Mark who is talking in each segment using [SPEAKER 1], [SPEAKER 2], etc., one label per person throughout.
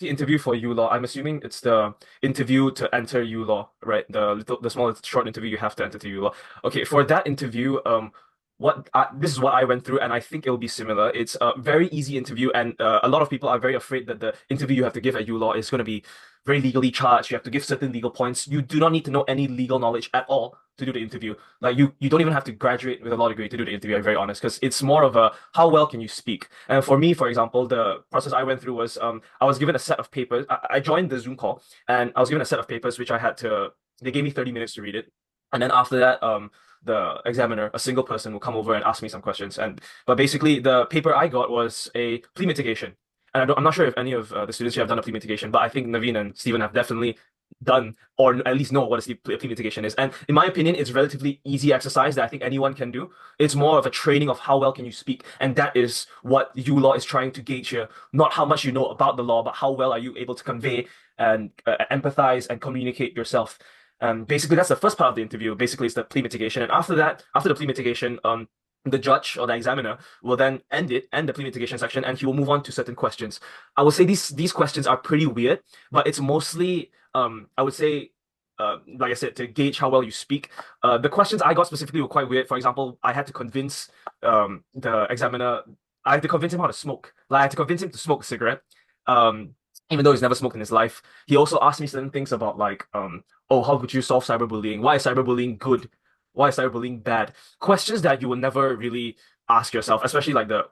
[SPEAKER 1] The interview for U Law, I'm assuming it's the interview to enter U Law, right? The small short interview you have to enter to U Law. Okay, for that interview, this is what I went through, and I think it'll be similar. It's a very easy interview, and a lot of people are very afraid that the interview you have to give at U Law is going to be very legally charged. You have to give certain legal points. You do not need to know any legal knowledge at all to do the interview. Like you don't even have to graduate with a law degree to do the interview. I'm very honest, because it's more of a how well can you speak. And for me, for example, the process I went through was I was given a set of papers. I joined the Zoom call, and I was given a set of papers which I had to. They gave me 30 minutes to read it, and then after that, the examiner, a single person, will come over and ask me some questions. But basically, the paper I got was a plea mitigation. And I'm not sure if any of the students here have done a plea mitigation, but I think Naveen and Stephen have definitely done or at least know what a plea mitigation is. And in my opinion, it's relatively easy exercise that I think anyone can do. It's more of a training of how well can you speak, and that is what U-Law is trying to gauge here. Not how much you know about the law, but how well are you able to convey and empathize and communicate yourself. Basically, that's the first part of the interview. Basically, it's the plea mitigation, and after that, after the plea mitigation, the judge or the examiner will then end the plea mitigation section, and he will move on to certain questions. I would say these questions are pretty weird, but it's mostly I would say like I said, to gauge how well you speak. The questions I got specifically were quite weird. For example, I had to convince the examiner. I had to convince him how to smoke. Like I had to convince him to smoke a cigarette. Even though he's never smoked in his life. He also asked me certain things about like, oh, how would you solve cyberbullying? Why is cyberbullying good? Why is cyberbullying bad? Questions that you will never really ask yourself, especially like the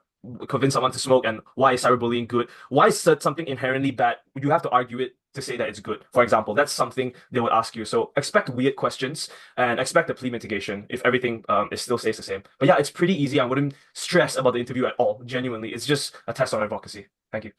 [SPEAKER 1] convince someone to smoke and why is cyberbullying good? Why is something inherently bad? You have to argue it to say that it's good. For example, that's something they would ask you. So expect weird questions and expect a plea mitigation if everything is still stays the same. But yeah, it's pretty easy. I wouldn't stress about the interview at all. Genuinely, it's just a test on advocacy. Thank you.